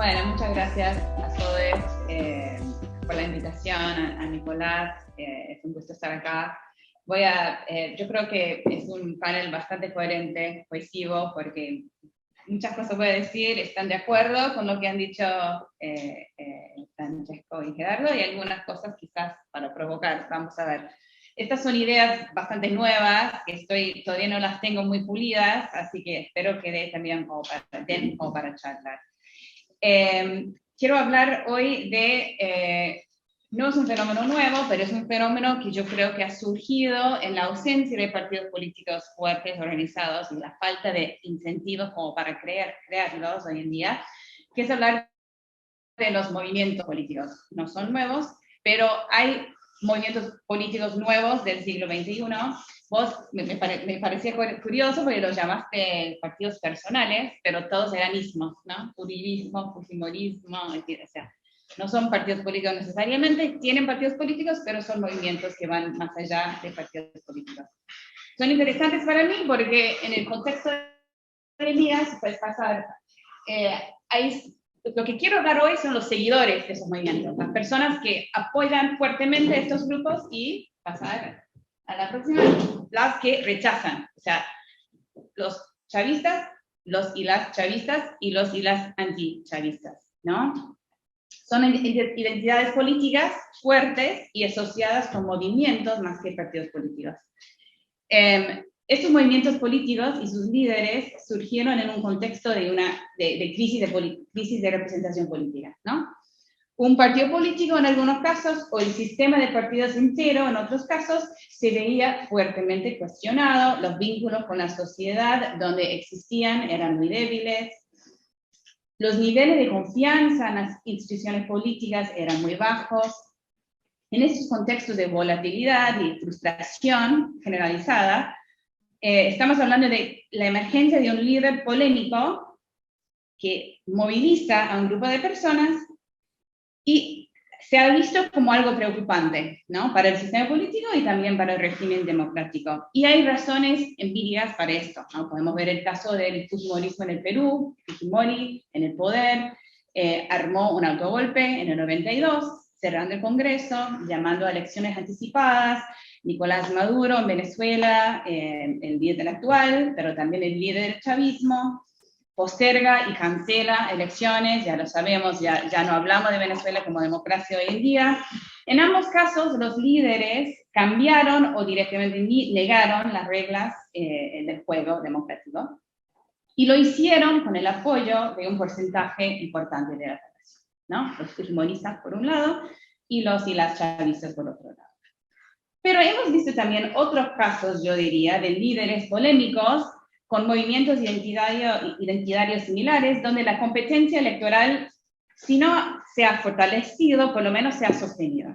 Bueno, muchas gracias a todos por la invitación, a Nicolás, es un gusto estar acá. Yo creo que es un panel bastante coherente, cohesivo, porque muchas cosas voy a decir, están de acuerdo con lo que han dicho Francesco y Gerardo, y algunas cosas quizás para provocar, vamos a ver. Estas son ideas bastante nuevas, que todavía no las tengo muy pulidas, así que espero que dé también como para charlar. Quiero hablar hoy de, no es un fenómeno nuevo, pero es un fenómeno que yo creo que ha surgido en la ausencia de partidos políticos fuertes, organizados, y la falta de incentivos como para crearlos hoy en día, que es hablar de los movimientos políticos. No son nuevos, pero hay movimientos políticos nuevos del siglo XXI. Vos me parecía curioso porque los llamaste partidos personales, pero todos eran ismos, ¿no? Uribismo, fujimorismo, o sea, no son partidos políticos necesariamente, tienen partidos políticos, pero son movimientos que van más allá de partidos políticos. Son interesantes para mí porque en el contexto de día se puede pasar, lo que quiero hablar hoy son los seguidores de esos movimientos, las personas que apoyan fuertemente estos grupos, y pasar a la próxima, las que rechazan, o sea, los chavistas, los y las chavistas y los y las antichavistas, ¿no? Son identidades políticas fuertes y asociadas con movimientos más que partidos políticos. Estos movimientos políticos y sus líderes surgieron en un contexto de crisis de representación política, ¿no? Un partido político en algunos casos, o el sistema de partidos entero en otros casos, se veía fuertemente cuestionado, los vínculos con la sociedad donde existían eran muy débiles, los niveles de confianza en las instituciones políticas eran muy bajos. En estos contextos de volatilidad y frustración generalizada, estamos hablando de la emergencia de un líder polémico que moviliza a un grupo de personas y se ha visto como algo preocupante, ¿no? Para el sistema político y también para el régimen democrático. Y hay razones empíricas para esto, ¿no? Podemos ver el caso del fujimorismo en el Perú. Fujimori en el poder armó un autogolpe en el 92, cerrando el Congreso, llamando a elecciones anticipadas. Nicolás Maduro en Venezuela, el líder actual, pero también el líder del chavismo, posterga y cancela elecciones, ya lo sabemos, ya no hablamos de Venezuela como democracia hoy en día. En ambos casos, los líderes cambiaron o directamente negaron las reglas del juego democrático, y lo hicieron con el apoyo de un porcentaje importante de la población, ¿no? Los fujimoristas por un lado, y los y las chavistas por otro lado. Pero hemos visto también otros casos, yo diría, de líderes polémicos con movimientos identitarios similares, donde la competencia electoral, si no se ha fortalecido, por lo menos se ha sostenido,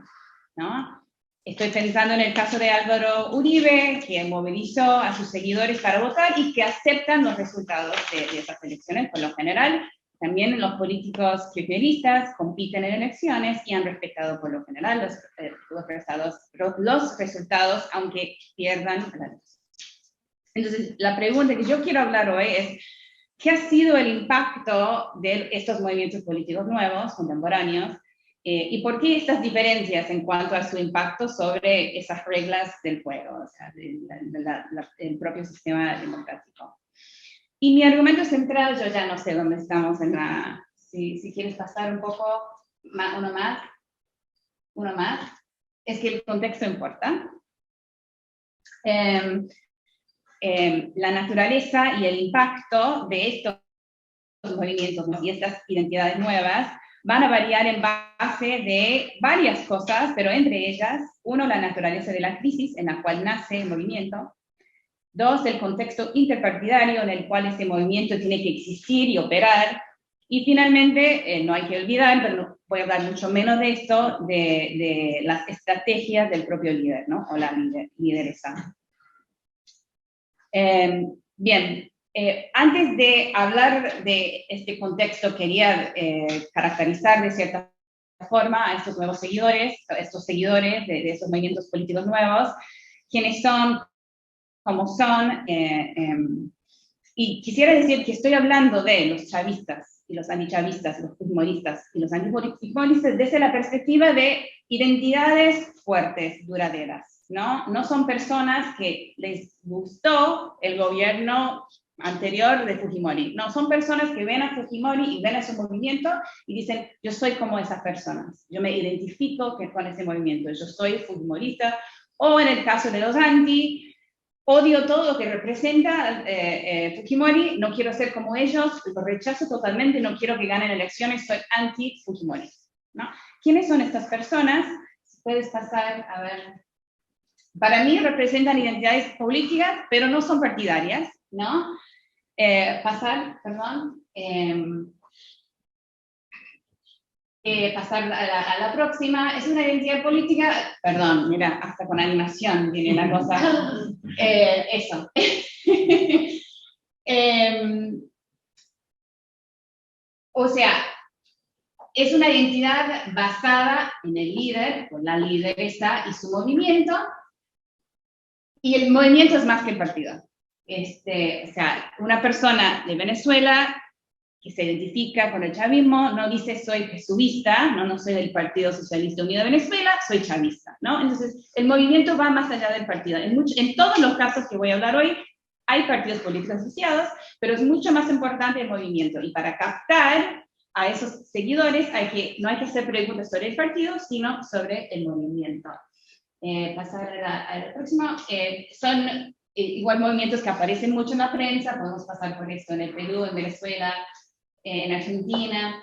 ¿no? Estoy pensando en el caso de Álvaro Uribe, que movilizó a sus seguidores para votar y que aceptan los resultados de esas elecciones, por lo general. También los políticos kirchneristas compiten en elecciones y han respetado por lo general los resultados, aunque pierdan la elección. Entonces, la pregunta que yo quiero hablar hoy es, ¿qué ha sido el impacto de estos movimientos políticos nuevos, contemporáneos, y por qué estas diferencias en cuanto a su impacto sobre esas reglas del juego, o sea, del propio sistema democrático? Y mi argumento central, yo ya no sé dónde estamos en la... Si quieres pasar un poco, uno más, es que el contexto importa. La naturaleza y el impacto de estos movimientos y estas identidades nuevas van a variar en base de varias cosas, pero entre ellas, uno, la naturaleza de la crisis en la cual nace el movimiento; dos, el contexto interpartidario en el cual ese movimiento tiene que existir y operar; y finalmente, no hay que olvidar, pero voy a hablar mucho menos de esto, de las estrategias del propio líder, ¿no? O la lideresa. Bien, antes de hablar de este contexto, quería caracterizar de cierta forma a estos nuevos seguidores, de esos movimientos políticos nuevos, quiénes son, cómo son, y quisiera decir que estoy hablando de los chavistas, y los antichavistas, los fujimoristas y los antifujimoristas desde la perspectiva de identidades fuertes, duraderas, ¿no? No son personas que les gustó el gobierno anterior de Fujimori, no, son personas que ven a Fujimori y ven a su movimiento y dicen, yo soy como esas personas, yo me identifico con ese movimiento, yo soy fujimorista, o en el caso de los anti, odio todo lo que representa Fujimori, no quiero ser como ellos, lo rechazo totalmente, no quiero que ganen elecciones, soy anti-Fujimori, ¿no? ¿Quiénes son estas personas? Si puedes pasar, a ver. Para mí representan identidades políticas, pero no son partidarias, ¿no? Pasar, perdón. Pasar a la próxima, es una identidad política, perdón, mira, hasta con animación viene la cosa, eso. O sea, es una identidad basada en el líder, o la lideresa y su movimiento, y el movimiento es más que el partido. O sea, una persona de Venezuela que se identifica con el chavismo, no dice soy jesuvista, no soy del Partido Socialista Unido de Venezuela, soy chavista, ¿no? Entonces, el movimiento va más allá del partido. En todos los casos que voy a hablar hoy, hay partidos políticos asociados, pero es mucho más importante el movimiento. Y para captar a esos seguidores, no hay que hacer preguntas sobre el partido, sino sobre el movimiento. Pasar a la próxima. Son igual movimientos que aparecen mucho en la prensa, podemos pasar por esto en el Perú, en Venezuela, en Argentina.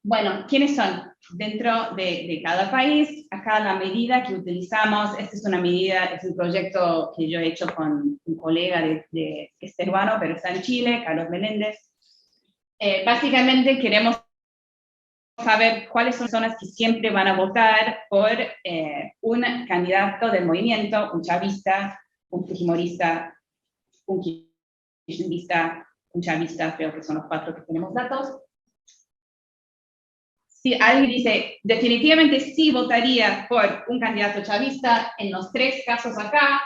Bueno, ¿quiénes son? Dentro de cada país, acá la medida que utilizamos, esta es una medida, es un proyecto que yo he hecho con un colega que es peruano, pero está en Chile, Carlos Meléndez. Básicamente queremos saber cuáles son las personas que siempre van a votar por un candidato del movimiento, un chavista, un fujimorista, un kirchnerista, un chavista, creo que son los 4 que tenemos datos. Si alguien dice, definitivamente sí votaría por un candidato chavista, en los 3 casos acá,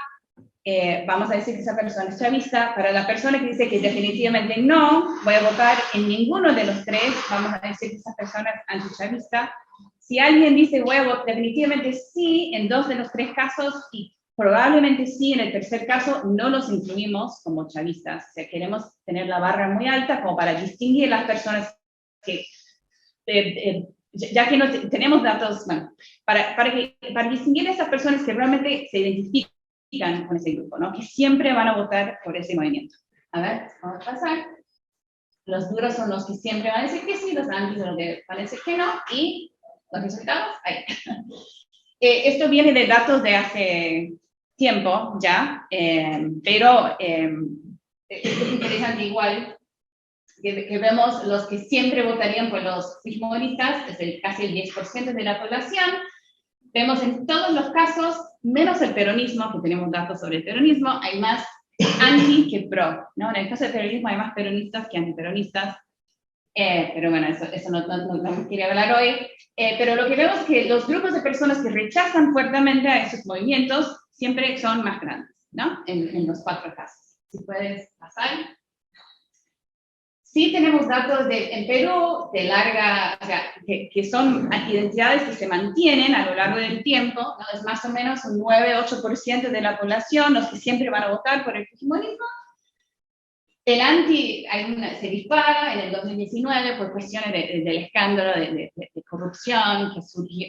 vamos a decir que esa persona es chavista. Para la persona que dice que definitivamente no, voy a votar en ninguno de los 3, vamos a decir que esa persona es antichavista. Si alguien dice, voy a votar definitivamente sí, en 2 de los 3 casos, y probablemente sí, en el tercer caso, no los incluimos como chavistas. O sea, queremos tener la barra muy alta como para distinguir las personas que, ya que no tenemos datos, bueno, para distinguir a esas personas que realmente se identifican con ese grupo, ¿no? Que siempre van a votar por ese movimiento. A ver, vamos a pasar. Los duros son los que siempre van a decir que sí, los antis son los que van a decir que no, y los resultados, ahí. Esto viene de datos de hace tiempo ya, pero es interesante igual que vemos los que siempre votarían por los fujimoristas, es casi el 10% de la población. Vemos en todos los casos, menos el peronismo, que tenemos datos sobre el peronismo, hay más anti que pro, ¿no? En el caso del peronismo hay más peronistas que antiperonistas, pero bueno, eso no quería hablar hoy. Pero lo que vemos es que los grupos de personas que rechazan fuertemente a esos movimientos siempre son más grandes, ¿no? En los 4 casos. Si puedes pasar. Sí tenemos datos en Perú de larga, o sea, que son identidades que se mantienen a lo largo del tiempo, ¿no? Es más o menos un 9-8% de la población los que siempre van a votar por el fujimorismo. El anti se dispara en el 2019 por cuestiones del escándalo de corrupción que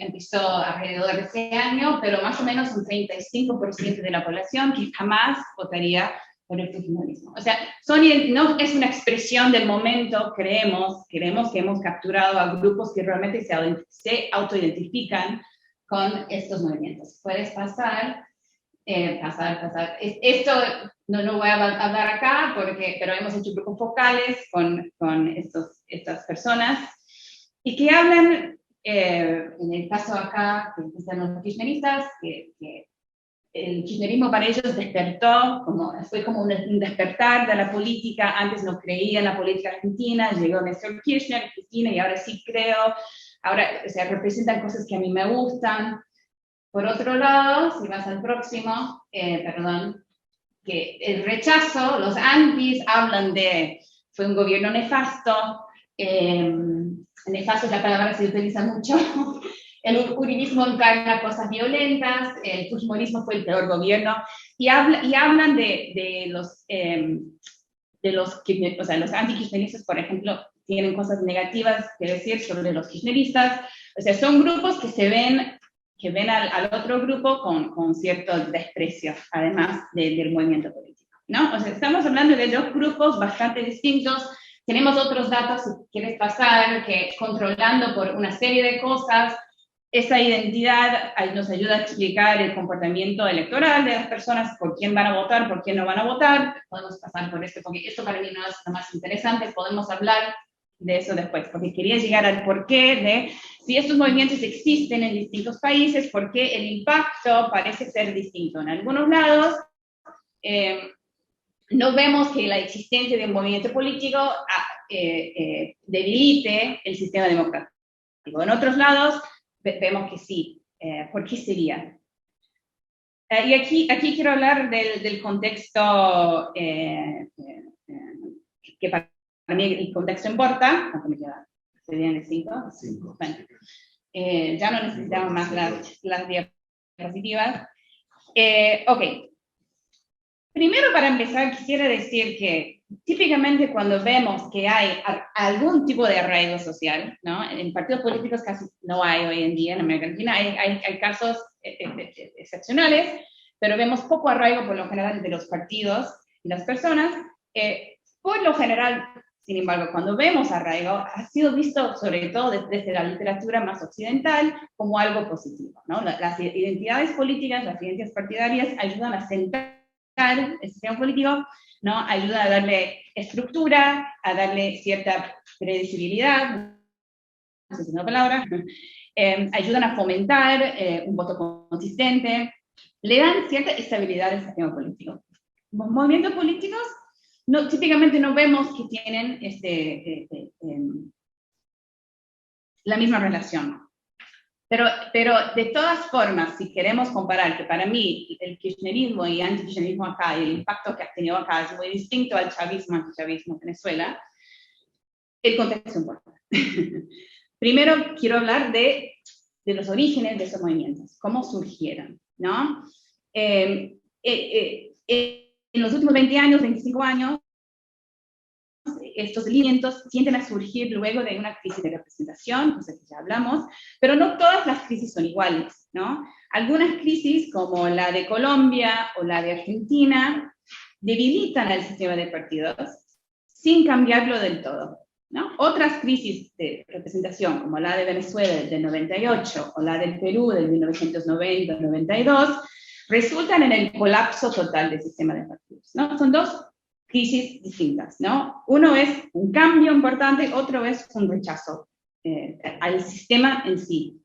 empezó alrededor de ese año, pero más o menos un 35% de la población que jamás votaría por el fujimorismo. O sea, no es una expresión del momento, creemos que hemos capturado a grupos que realmente se autoidentifican con estos movimientos. Puedes pasar. Pasar. Esto no lo voy a hablar acá, pero hemos hecho grupos focales con estas personas, y que hablan, en el caso acá, que están los kirchneristas, que el kirchnerismo para ellos fue como un despertar de la política. Antes no creía en la política argentina, llegó Néstor Kirchner, Cristina, y ahora sí creo, ahora representan cosas que a mí me gustan. Por otro lado, si vas al próximo, que el rechazo, los antis hablan de fue un gobierno nefasto, nefasto es la palabra que se utiliza mucho, el uribismo encarna cosas violentas, el fujimorismo fue el peor gobierno, y hablan de los anti-kirchneristas, por ejemplo, tienen cosas negativas que decir sobre los kirchneristas, o sea, son grupos que ven al otro grupo con cierto desprecio, además del movimiento político, ¿no? O sea, estamos hablando de dos grupos bastante distintos. Tenemos otros datos, si quieres pasar, que controlando por una serie de cosas, esa identidad nos ayuda a explicar el comportamiento electoral de las personas, por quién van a votar, por quién no van a votar. Podemos pasar por esto, porque esto para mí no es lo más interesante, podemos hablar de eso después, porque quería llegar al porqué de si estos movimientos existen en distintos países, porque el impacto parece ser distinto. En algunos lados, no vemos que la existencia de un movimiento político debilite el sistema democrático. En otros lados, vemos que sí. ¿Por qué sería? Y aquí quiero hablar del contexto que para mí el contexto importa. ¿Cuánto me queda? ¿Serían el 5? 5. Bueno, ya no necesitamos más las diapositivas. Ok. Primero, para empezar, quisiera decir que típicamente cuando vemos que hay algún tipo de arraigo social, ¿no? En partidos políticos casi no hay hoy en día en América Latina, hay casos excepcionales, pero vemos poco arraigo por lo general de los partidos y las personas. Por lo general, sin embargo, cuando vemos arraigo, ha sido visto sobre todo desde la literatura más occidental como algo positivo, ¿no? Las identidades políticas, las identidades partidarias ayudan a sentar el sistema político, ¿no? Ayuda a darle estructura, a darle cierta predecibilidad, no sé si es una palabra, ayudan a fomentar un voto consistente, le dan cierta estabilidad al sistema político. Los movimientos políticos típicamente no vemos que tienen la misma relación. Pero de todas formas, si queremos comparar, que para mí el kirchnerismo y antikirchnerismo acá, y el impacto que ha tenido acá es muy distinto al chavismo, antichavismo en Venezuela, el contexto importa. Primero quiero hablar de los orígenes de esos movimientos, cómo surgieron, ¿no? En los últimos 20 años, 25 años, estos movimientos tienden a surgir luego de una crisis de representación, cosa que ya hablamos, pero no todas las crisis son iguales, ¿no? Algunas crisis, como la de Colombia o la de Argentina, debilitan al sistema de partidos sin cambiarlo del todo, ¿no? Otras crisis de representación, como la de Venezuela del 98 o la del Perú del 1990-92, resultan en el colapso total del sistema de partidos, ¿no? Son dos crisis distintas, ¿no? Uno es un cambio importante, otro es un rechazo al sistema en sí.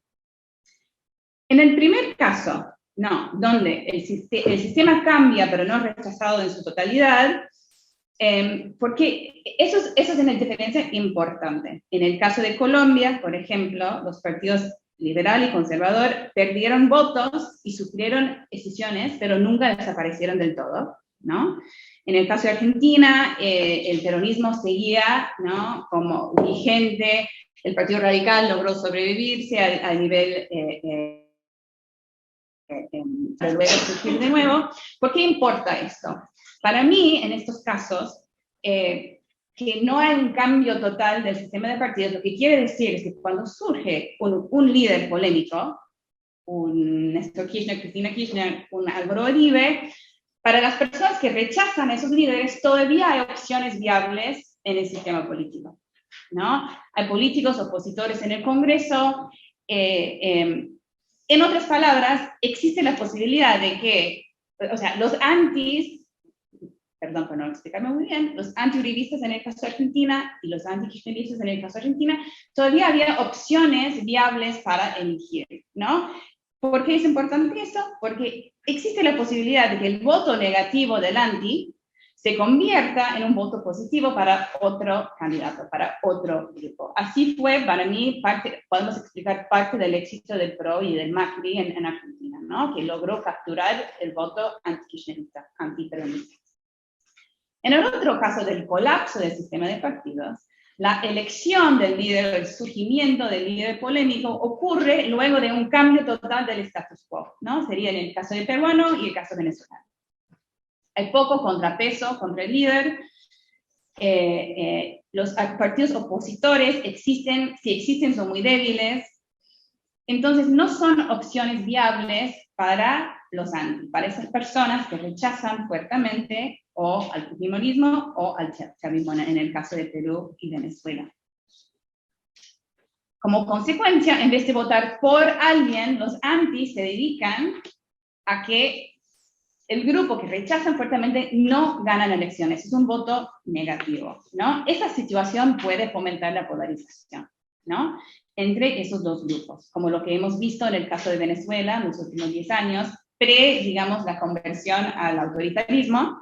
En el primer caso, no, donde el sistema cambia pero no es rechazado en su totalidad, porque eso es una diferencia importante. En el caso de Colombia, por ejemplo, los partidos liberal y conservador perdieron votos y sufrieron escisiones, pero nunca desaparecieron del todo, ¿no? En el caso de Argentina, el peronismo seguía, ¿no?, como vigente, el Partido Radical logró sobrevivirse al nivel, luego surgir de nuevo. ¿Por qué importa esto? Para mí, en estos casos, que no hay un cambio total del sistema de partidos, lo que quiere decir es que cuando surge un líder polémico, un Néstor Kirchner, Cristina Kirchner, un Álvaro Uribe, para las personas que rechazan a esos líderes, todavía hay opciones viables en el sistema político, ¿no? Hay políticos opositores en el Congreso. En otras palabras, existe la posibilidad de que, o sea, los antis, perdón por no explicarme muy bien, los anti-uribistas en el caso de Argentina y los anti-kirchneristas en el caso de Argentina, todavía había opciones viables para elegir, ¿no? ¿Por qué es importante eso? Porque existe la posibilidad de que el voto negativo del anti se convierta en un voto positivo para otro candidato, para otro grupo. Así fue, para mí, podemos explicar parte del éxito del PRO y del Macri en Argentina, ¿no? Que logró capturar el voto anti-kirchnerista, anti-peronista. En el otro caso del colapso del sistema de partidos, la elección del líder, el surgimiento del líder polémico ocurre luego de un cambio total del status quo, ¿no? Sería en el caso de peruano y el caso venezolano. Hay poco contrapeso contra el líder. Los partidos opositores existen, si existen son muy débiles, entonces no son opciones viables para los anti, para esas personas que rechazan fuertemente o al fujimorismo o al chavismo en el caso de Perú y Venezuela. Como consecuencia, en vez de votar por alguien, los anti se dedican a que el grupo que rechazan fuertemente no gana las elecciones, es un voto negativo, ¿no? Esa situación puede fomentar la polarización, ¿no? Entre esos dos grupos, como lo que hemos visto en el caso de Venezuela en los últimos 10 años, digamos, la conversión al autoritarismo.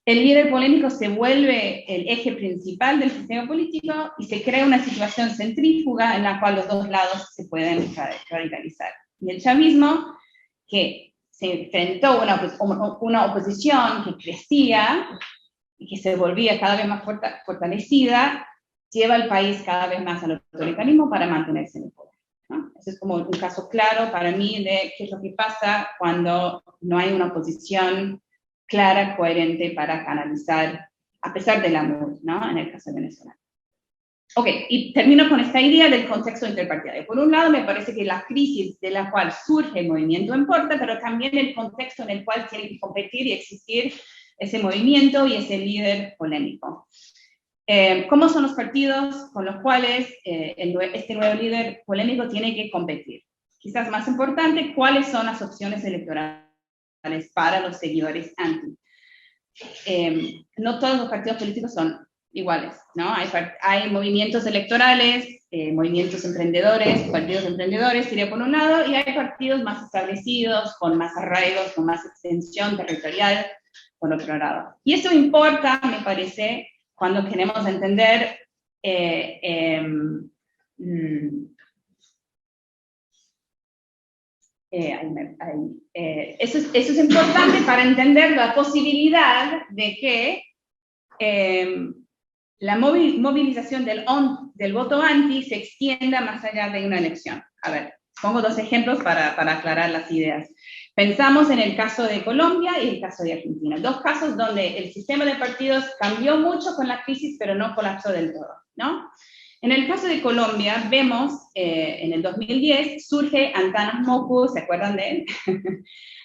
El líder polémico se vuelve el eje principal del sistema político y se crea una situación centrífuga en la cual los dos lados se pueden radicalizar. Y el chavismo, que se enfrentó a una oposición que crecía y que se volvía cada vez más fortalecida, lleva al país cada vez más al autoritarismo para mantenerse en el poder, ¿no? Ese es como un caso claro para mí de qué es lo que pasa cuando no hay una oposición clara, coherente para canalizar, a pesar del amor, ¿no? En el caso de Venezuela. Ok, y termino con esta idea del contexto interpartidario. Por un lado, me parece que la crisis de la cual surge el movimiento importa, pero también el contexto en el cual tiene que competir y existir ese movimiento y ese líder polémico. ¿Cómo son los partidos con los cuales este nuevo líder polémico tiene que competir? Quizás más importante, ¿cuáles son las opciones electorales para los seguidores anti? No todos los partidos políticos son iguales, ¿no? Hay movimientos electorales, movimientos emprendedores, partidos emprendedores, sería por un lado, y hay partidos más establecidos, con más arraigos, con más extensión territorial, por otro lado. Y eso importa, me parece, cuando queremos entender eso es importante para entender la posibilidad de que la movilización del voto anti se extienda más allá de una elección. A ver, pongo dos ejemplos para aclarar las ideas. Pensamos en el caso de Colombia y el caso de Argentina. Dos casos donde el sistema de partidos cambió mucho con la crisis, pero no colapsó del todo, ¿no? En el caso de Colombia, vemos en el 2010 surge Antanas Mockus, ¿se acuerdan de él?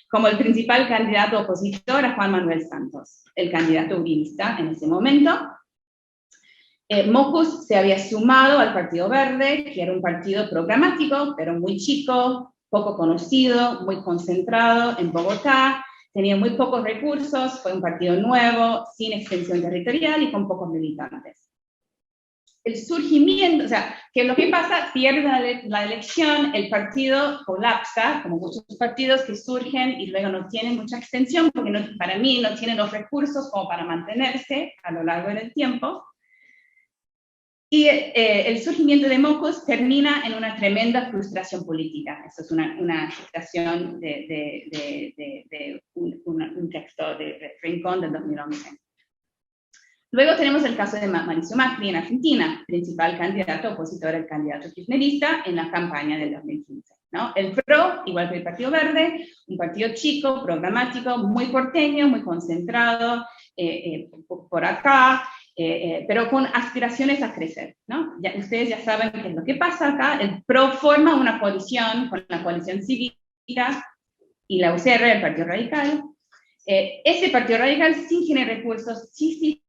Como el principal candidato opositor a Juan Manuel Santos, el candidato uribista en ese momento. Mockus se había sumado al Partido Verde, que era un partido programático, pero muy chico, poco conocido, muy concentrado en Bogotá, tenía muy pocos recursos, fue un partido nuevo, sin extensión territorial y con pocos militantes. El surgimiento, o sea, que lo que pasa, pierde la elección, el partido colapsa, como muchos partidos que surgen y luego no tienen mucha extensión, porque para mí no tienen los recursos como para mantenerse a lo largo del tiempo. Y el surgimiento de Mockus termina en una tremenda frustración política. Eso es una citación de un texto de Rincón del 2011. Luego tenemos el caso de Mauricio Macri en Argentina, principal candidato opositor al candidato kirchnerista en la campaña del 2015, ¿no? El PRO, igual que el Partido Verde, un partido chico, programático, muy porteño, muy concentrado por acá, pero con aspiraciones a crecer, ¿no? Ustedes ya saben qué es lo que pasa acá. El PRO forma una coalición con la coalición cívica y la UCR, el Partido Radical. Ese Partido Radical sí tiene recursos, sí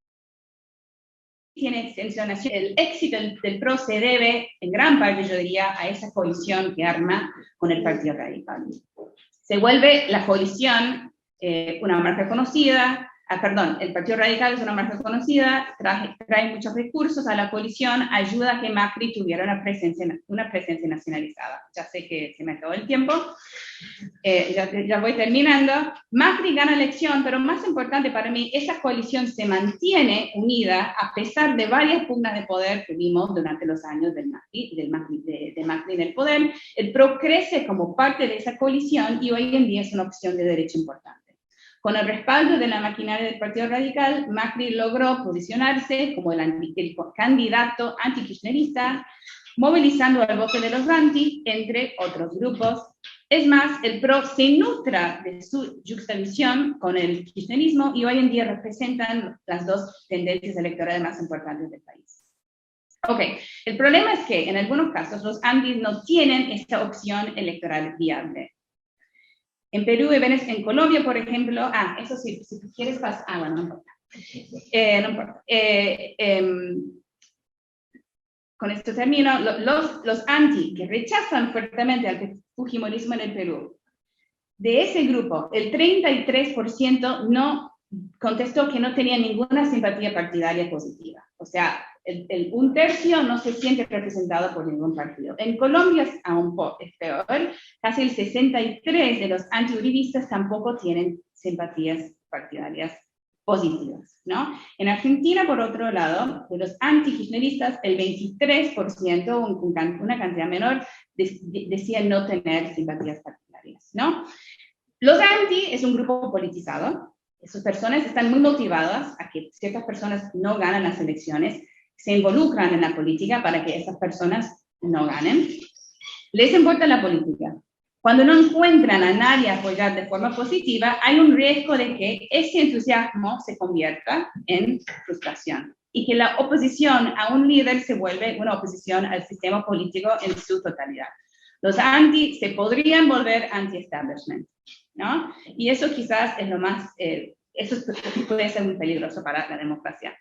tiene extensión nacional. El éxito del PRO se debe, en gran parte, yo diría, a esa coalición que arma con el Partido Radical. Se vuelve la coalición una marca conocida, el Partido Radical es una marca conocida, trae muchos recursos a la coalición, ayuda a que Macri tuviera una presencia nacionalizada. Ya sé que se me acabó el tiempo, ya voy terminando. Macri gana la elección, pero más importante para mí, esa coalición se mantiene unida a pesar de varias pugnas de poder que vimos durante los años de Macri en el poder. El PRO crece como parte de esa coalición y hoy en día es una opción de derecha importante. Con el respaldo de la maquinaria del Partido Radical, Macri logró posicionarse como el candidato anti-kirchnerista, movilizando el voto de los anti, entre otros grupos. Es más, el PRO se nutra de su juxtaposición con el kirchnerismo y hoy en día representan las dos tendencias electorales más importantes del país. Ok, el problema es que en algunos casos los antis no tienen esta opción electoral viable. En Perú y en Colombia, por ejemplo, eso sí, si tú quieres pasar, bueno, no importa. No importa. Con esto termino. Los anti que rechazan fuertemente al fujimorismo en el Perú, de ese grupo, el 33% no contestó que no tenía ninguna simpatía partidaria positiva. O sea, un tercio no se siente representado por ningún partido. En Colombia es aún peor, casi el 63% de los antiuribistas tampoco tienen simpatías partidarias positivas, ¿no? En Argentina, por otro lado, de los anti-kirchneristas, el 23%, una cantidad menor, decía no tener simpatías partidarias, ¿no? Los anti es un grupo politizado. Esas personas están muy motivadas a que ciertas personas no ganen las elecciones, se involucran en la política para que esas personas no ganen. Les importa la política. Cuando no encuentran a nadie a apoyar de forma positiva, hay un riesgo de que ese entusiasmo se convierta en frustración y que la oposición a un líder se vuelve una oposición al sistema político en su totalidad. Los anti se podrían volver anti-establishment, ¿no? Y eso quizás es lo más, eso puede ser muy peligroso para la democracia.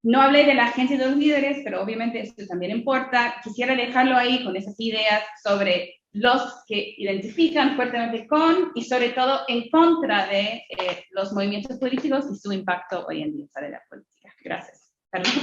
No hablé de la agencia de los líderes, pero obviamente esto también importa. Quisiera dejarlo ahí con esas ideas sobre los que identifican fuertemente con y sobre todo en contra de los movimientos políticos y su impacto hoy en día sobre la política. Gracias. Perdón.